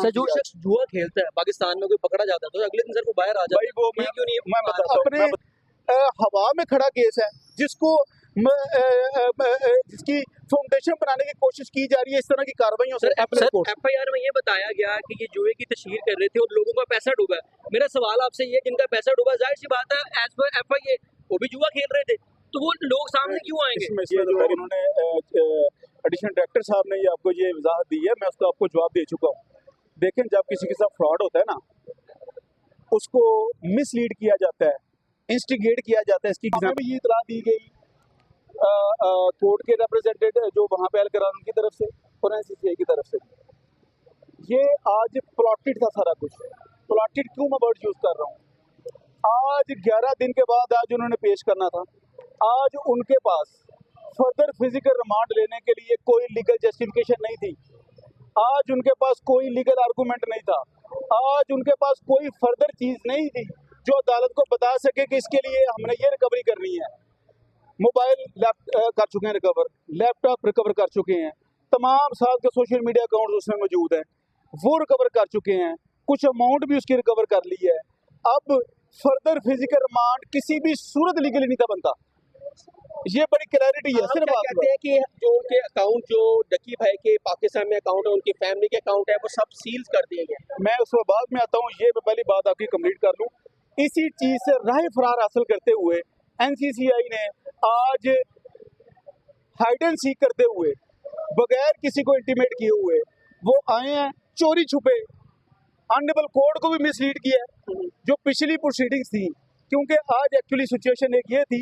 Sir जो शख्स जुआ खेलता है पाकिस्तान में कोई पकड़ा जाता है तो अगले दिन सर वो बाहर आ जाता है, वो क्यों नहीं? मैं बताता हूं, अपने हवा में खड़ा केस है जिसको जिसकी फाउंडेशन बनाने की कोशिश की जा रही है इस तरह की कार्रवाइयों से। एफआईआर में ये बताया गया कि ये जुए की तशहीर कर रहे थे और लोगों का पैसा डूबा है। मेरा सवाल आपसे ये, जिनका पैसा डूबा, जाहिर सी बात है एज पर एफआईए वो भी जुआ खेल रहे थे, तो वो लोग सामने क्यों आएंगे? इसमें जो इन्होंने एडिशनल डायरेक्टर साहब ने ये आपको ये वजाहत दी है, मैं उसका आपको जवाब दे चुका हूँ। देखें, जब किसी के साथ फ्रॉड होता है ना, उसको मिसलीड किया जाता है, इंस्टिगेट किया जाता है। इसकी भी ये इतला दी गई कोर्ट के रिप्रेजेंटेटिव जो वहाँ पे अलकरान की तरफ से और एनसीसीआई की तरफ से। ये आज प्लॉटेड था सारा कुछ। प्लॉटेड क्यों मैं वर्ड यूज कर रहा हूँ? आज 11 दिन के बाद आज उन्होंने पेश करना था। आज उनके पास फर्दर फिजिकल रिमांड लेने के लिए कोई लीगल जस्टिफिकेशन नहीं थी। आज उनके पास कोई लीगल आर्गूमेंट नहीं था। आज उनके पास कोई फर्दर चीज नहीं थी जो अदालत को बता सके कि इसके लिए हमने ये रिकवरी करनी है। मोबाइल कर चुके हैं रिकवर, लैपटॉप रिकवर कर चुके हैं, तमाम साल के सोशल मीडिया अकाउंट उसमें मौजूद हैं, वो रिकवर कर चुके हैं, कुछ अमाउंट भी उसकी रिकवर कर ली है। अब फर्दर फिजिकल रिमांड किसी भी सूरत लीगली नहीं था बनता। ये बड़ी क्लैरिटी है। सिर्फ आप कहते हैं कि जो उनके अकाउंट, जो डकी भाई के पाकिस्तान में अकाउंट है, उनकी फैमिली के अकाउंट है, वो सब सील कर दिए गए। मैं उस बाद में आता हूँ, ये पहली बात आपकी कंप्लीट कर लूँ। इसी चीज से राह फरार हासिल करते हुए एनसीसीआई ने आज हाइड एंड सीक करते हुए, बगैर किसी को इंटीमेट किए हुए, वो आए हैं चोरी छुपे। ऑनरेबल कोर्ट को भी मिसलीड किया है जो पिछली प्रोसीडिंग्स थी, क्योंकि आज एक्चुअली सिचुएशन एक ये थी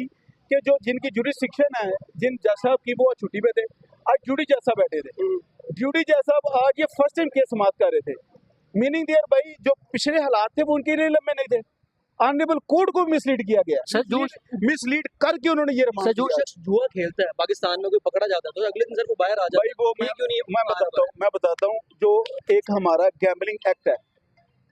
कि जो जिनकी जुरिस्डिक्शन है, जिन जज साहब की, वो छुट्टी पे थे, आज ड्यूटी जज साहब बैठे थे। ड्यूटी जज साहब आज ये फर्स्ट टाइम केस समाप्त कर रहे थे। मीनिंग देयर भाई जो पिछले हालात थे वो उनके लिए लंबे नहीं थे। ऑनरेबल कोर्ट को मिसलीड किया गया। सर जो मिसलीड करके उन्होंने ये सर जो शख्स जुआ खेलता है पाकिस्तान में कोई पकड़ा जाता है तो अगले दिन सर वो बाहर आ जाता है, वो क्यों नहीं? मैं बताता हूँ जो एक हमारा गैम्बलिंग एक्ट है,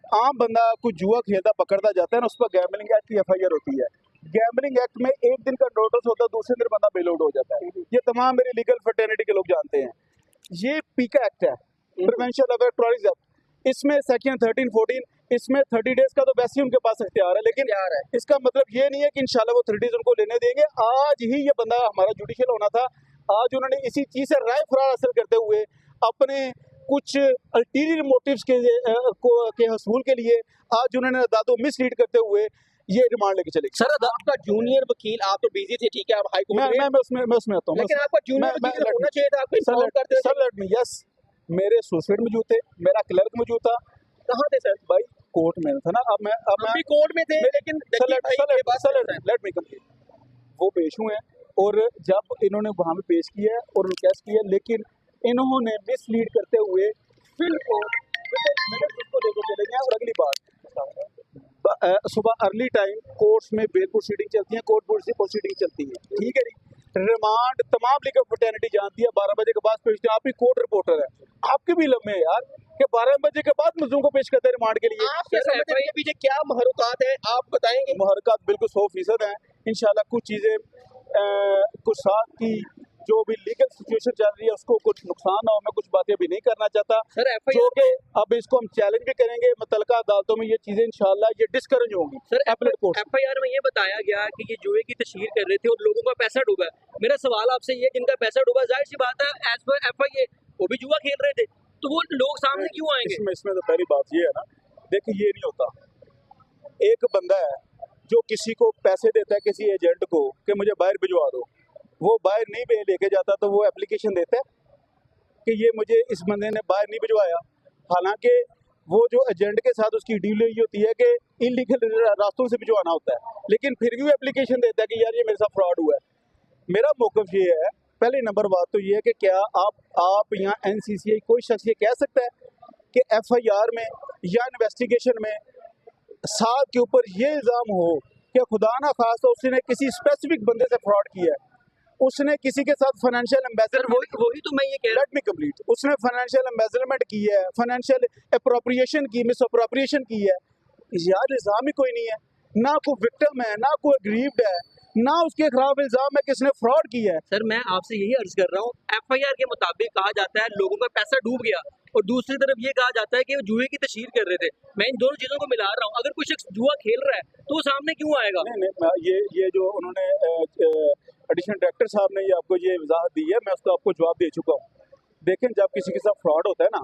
आम बंदा कोई जुआ खेलता पकड़ता जाता है ना, उस पर गैम्बलिंग एक्ट की एफआईआर होती है। गैम्बलिंग एक्ट में एक दिन का नोटिस होता है, दूसरे दिन बंदा बेल आउट हो जाता है। ये तमाम मेरे लीगल फ्रेटर्निटी के लोग जानते हैं। ये पीका एक्ट है, प्रिवेंशन ऑफ टेररिज्म। इसमें सेक्शन 13, 14, इसमें 30 डेज का तो वैसे ही उनके पास इख्तियार है, लेकिन इसका मतलब ये नहीं है कि इंशाल्लाह वो 30 डेज उनको लेने देंगे। आज ही ये बंदा हमारा जुडिशियल होना था। आज उन्होंने इसी चीज से राय फरार हासिल करते हुए अपने कुछ अल्टीरियर मोटिव्स के हसूल के लिए आज उन्होंने अदालत को मिसलीड करते हुए ये रिमांड लेके चले। सर आपका जूनियर वकील, आप तो बिजी थे, ठीक है, आप हाई कोर्ट मैं उसमें आता हूँ, लेकिन आपका जूनियर वकील होना चाहिए था, आपको इन्फॉर्म करते। सर लेट मी, यस, मेरे एसोसिएट मौजूद थे, मेरा क्लर्क मौजूद था। कहाँ थे सर? भाई कोर्ट में था ना। अब मैं भी कोर्ट में थे, लेकिन लेट मी कंप्लीट। वो पेश हुए हैं और जब इन्होंने वहाँ पे पेश किया है और रिक्वेस्ट की है, लेकिन इन्होंने मिसलीड करते हुए फिल को लेकर चले गए। और अगली बात, सुबह अर्ली टाइम कोर्ट्स में बेल प्रोसीडिंग चलती है, कोर्ट प्रोसीडिंग चलती है, ठीक है जी। रिमांड तमाम लीगल फ्रेटर्निटी जानती है, 12 बजे के बाद पेश। आप भी कोर्ट रिपोर्टर है, आपके भी लम्बे है यार कि 12 बजे के बाद मजलूम को पेश करते हैं रिमांड के लिए। आपके पीछे क्या महरुकात है, आप बताएंगे? महरुकात बिल्कुल 100% है। इंशाल्लाह कुछ चीजें कुछ साथ की जो भी लीगल सिचुएशन चल रही है उसको कुछ नुकसान ना हो, मैं कुछ बातें भी नहीं करना चाहता सर। जो कि अब इसको हम चैलेंज भी करेंगे मुतल्लिका अदालतों में, ये चीजें इंशाल्लाह ये डिस्करेज होंगी। सर एफआईआर में ये बताया गया कि ये जुए की तशहीर कर रहे थे और लोगों का पैसा डूबा। मेरा सवाल आपसे ये, जिनका पैसा डूबा, जाहिर सी बात है एज पर एफआईए वो भी जुआ खेल रहे थे, तो वो लोग सामने क्यों आएंगे? इसमें तो पहली बात ये है ना, देखिए ये नहीं होता। एक बंदा है जो किसी को पैसे देता है, किसी एजेंट को कि मुझे बाहर भिजवा दो, वो बाहर नहीं लेके जाता तो वो एप्लीकेशन देता है कि ये मुझे इस बंदे ने बाहर नहीं भिजवाया। हालांकि वो जो एजेंट के साथ उसकी डील हुई होती है कि इलीगल रास्तों से भिजवाना होता है, लेकिन फिर भी वो एप्लीकेशन देता है कि यार ये मेरे साथ फ्रॉड हुआ है। मेरा मौक़िफ़ ये है, पहले नंबर बात तो ये है कि क्या आप यहाँ एनसीसीआई कोई शख्स ये कह सकता है कि एफआईआर में या इन्वेस्टिगेशन में साथ के ऊपर ये इल्ज़ाम हो कि खुदा ना खास्ता उसने किसी स्पेसिफिक बंदे से फ्रॉड किया है, उसने किसी के साथ फाइनेंशियल एम्बेजलमेंट, वही तो मैं ये कह रहा हूं, लेट मी कंप्लीट, उसने फाइनेंशियल एम्बेजलमेंट की है, फाइनेंशियल अप्रोप्रिएशन की, मिस अप्रोप्रिएशन की है। यार इल्ज़ाम ही कोई नहीं है, ना कोई विक्टिम है, ना कोई ग्रीव्ड है, ना उसके खिलाफ इल्जाम है कि इसने फ्रॉड किया है। सर मैं आपसे यही अर्ज कर रहा हूँ, एफआईआर के मुताबिक कहा जाता है लोगों का पैसा डूब गया, और दूसरी तरफ ये कहा जाता है कि वो जुए की तशहीर कर रहे थे। मैं इन दोनों चीजों को मिला रहा हूँ। अगर कोई शख्स जुआ खेल रहा है तो वो सामने क्यों आएगा? नहीं, ये जो उन्होंने एडिशनल डायरेक्टर साहब ने ये आपको ये वजाहत दी है, मैं उसका आपको जवाब दे चुका हूँ। देखें, जब किसी के साथ फ्रॉड होता है ना,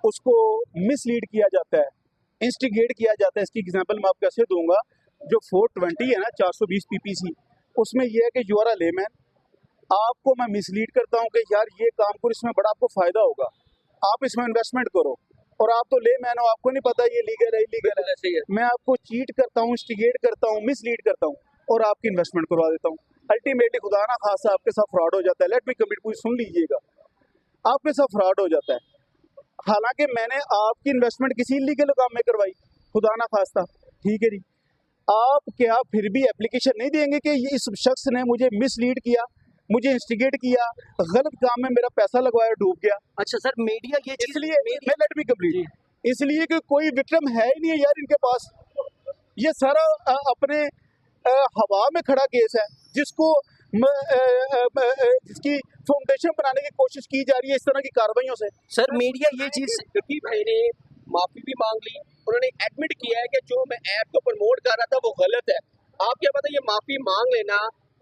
उसको मिसलीड किया जाता है, इंस्टिगेट किया जाता है। इसकी एग्जांपल मैं आपको कैसे दूंगा। जो 420 है ना, 420 पीपीसी, उसमें यह है कि यू आर अ लेमैन, आपको मैं मिसलीड करता हूँ कि यार ये काम करो, इसमें बड़ा आपको फायदा होगा, आप इसमें इन्वेस्टमेंट करो, और आप तो लेमैन हो, आपको नहीं पता ये लीगल है इलीगल है। सही है। मैं आपको चीट करता हूँ, इंस्टिगेट करता हूँ, मिसलीड करता हूँ, और आपकी इन्वेस्टमेंट करवा देता हूँ। अल्टीमेटली खुदा ना खासा आपके साथ फ्रॉड हो जाता है। लेट मी कमिट, पूरी सुन लीजिएगा, आपके साथ फ्रॉड हो जाता है। हालांकि मैंने आपकी इन्वेस्टमेंट किसी इलीगल काम में करवाई, खुदा ना खास्ता, ठीक है जी, आप क्या फिर भी एप्लीकेशन नहीं देंगे कि ये इस शख्स ने मुझे मिसलीड किया, मुझे इंस्टिगेट किया, गलत काम में मेरा पैसा लगवाया, डूब गया। अच्छा सर, मीडिया ये चीज इसलिए मैं लेट मी कंप्लीट, इसलिए कि कोई विक्टिम है ही नहीं है यार इनके पास। ये सारा अपने हवा में खड़ा केस है, जिसको जिसकी फाउंडेशन बनाने की कोशिश की जा रही है इस तरह की कार्रवाइयों से। सर मीडिया ये चीज रकीब भाई ने माफी भी मांग ली, उन्होंने एडमिट किया है कि जो मैं ऐप को प्रमोट कर रहा था वो गलत है। आप क्या पता ये माफी मांग लेना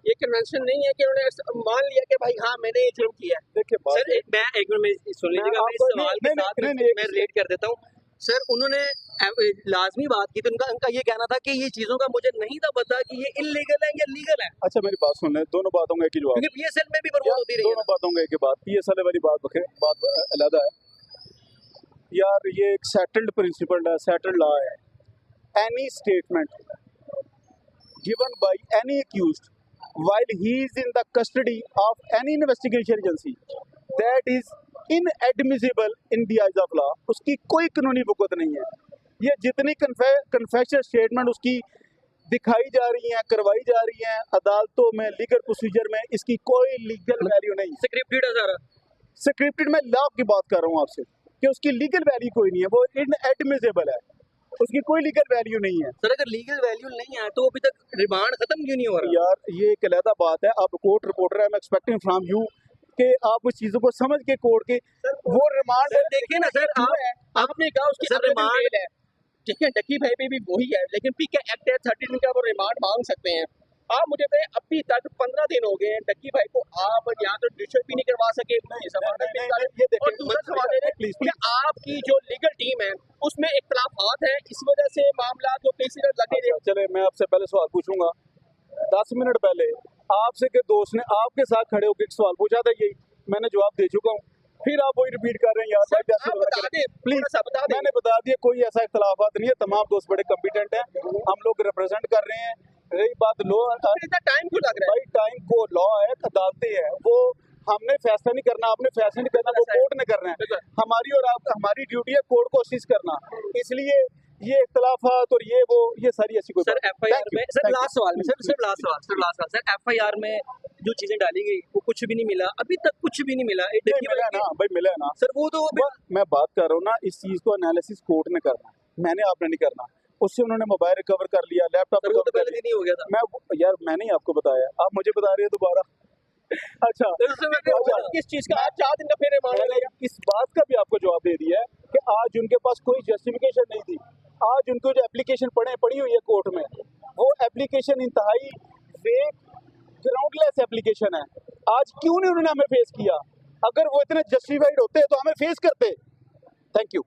ये कन्वेंशन नहीं है कि उन्होंने मान लिया कि भाई हाँ मैंने ये जुर्म किया है। देखिए सर मैं एक मिनट सुन लीजिएगा, मैं इस सवाल के साथ मैं रिलेट कर देता हूँ। सर उन्होंने लाजमी बात की थी, उनका ये कहना था कि ये चीजों का मुझे नहीं था पता कि ये इलीगल है या लीगल है। अच्छा मेरी बात सुन ले, दोनों बातों का एक ही जवाब, क्योंकि पीएसएल में भी प्रमोट होती रही है। दोनों बातों का एक ही बात, पीएसएल वाली बात अलग है यार, ये एक सेटल्ड प्रिंसिपल है, सेटल्ड लॉ है। Any statement given by any accused while he is in the custody of any investigation agency that is inadmissible in the eyes of law, उसकी कोई कानूनी वक़्त नहीं है। ये जितनी कन्फेशन स्टेटमेंट उसकी दिखाई जा रही हैं, करवाई जा रही हैं अदालतों में, लीगल प्रोसीजर में, इसकी कोई लीगल वैल्यू नहीं। स्क्रिप्टेड है सारा, स्क्रिप्टेड में लॉ की बात कर रहा हूँ आपसे कि उसकी लीगल वैल्यू कोई नहीं है, वो इनएडमिसिबल है, उसकी कोई लीगल वैल्यू नहीं है। सर अगर लीगल वैल्यू नहीं है तो अभी तक रिमांड खत्म क्यों नहीं हो रहा? यार ये एक अलग बात है, आप कोर्ट रिपोर्टर है, मैं एक्सपेक्टिंग फ्रॉम यू कि आप उस चीजों को समझ के कोर्ट के वो रिमांड देखिए ना सर, आपने कहा उसकी सर रिमांड है, ठीक है, डकी भाई पे भी वही है, लेकिन पीके एक्ट है 13 का वो रिमांड मांग सकते हैं। आप मुझे बताइए अभी तक 15 दिन हो गए हैं डकी भाई को, आप यहाँ तो डिस्ट्रिक्ट भी नहीं करवा सके, और दूसरा सवाल है कि आपकी जो लीगल टीम है उसमें इख्तलाफात है, इस वजह से मामला जो केसेस लगे रहे। चले मैं आपसे पहले सवाल पूछूंगा, 10 मिनट पहले आपसे के दोस्त ने आपके साथ खड़े होकर एक सवाल पूछा था, यही मैंने जवाब दे चुका हूँ, फिर आप वही रिपीट कर रहे हैं यार। प्लीज मैंने बता दिया, कोई ऐसा इख्तलाफात नहीं है, तमाम दोस्त बड़े कॉम्पिटेंट हैं, हम लोग रिप्रेजेंट कर रहे हैं। रही बात लॉ, टाइम क्यों लग रहा है भाई? टाइम को लॉ है, अदालतें हैं, वो हमने फैसला नहीं करना, आपने फैसला नहीं करना, वो कोर्ट ने करना है। हमारी और आप हमारी ड्यूटी है कोर्ट को असिस्ट करना, इसलिए ये इख्तलाफात और ये वो ये सारी ऐसी कोई सर एफआईआर में सर लास्ट सवाल में सर लास्ट सवाल सर एफआईआर में जो चीजें डाली गई वो कुछ भी नहीं मिला, अभी तक कुछ भी नहीं मिला। मिला ना भाई, मिला ना सर, वो तो मैं बात कर रहा हूँ ना, इस चीज को एनालिसिस कोर्ट ने करना, मैंने आपने नहीं करना। उससे उन्होंने मोबाइल रिकवर कर लिया, लैपटॉप रिकवर कर लिया, नहीं हो गया था। मैं यार मैंने ही आपको बताया, आप मुझे बता रहे हैं दोबारा। अच्छा किस चीज का आप 4 दिन का फिर मैंने इस बात का भी आपको जवाब दे दिया है कि आज उनके पास कोई जस्टिफिकेशन नहीं थी। आज उनको जो एप्लीकेशन पड़ी हुई है कोर्ट में, वो एप्लीकेशन इंतहाई फेक ग्राउंडलेस एप्लीकेशन है। आज क्यों नहीं उन्होंने हमें फेस किया? अगर वो इतने जस्टिफाइड होते तो हमें फेस करते। Thank you.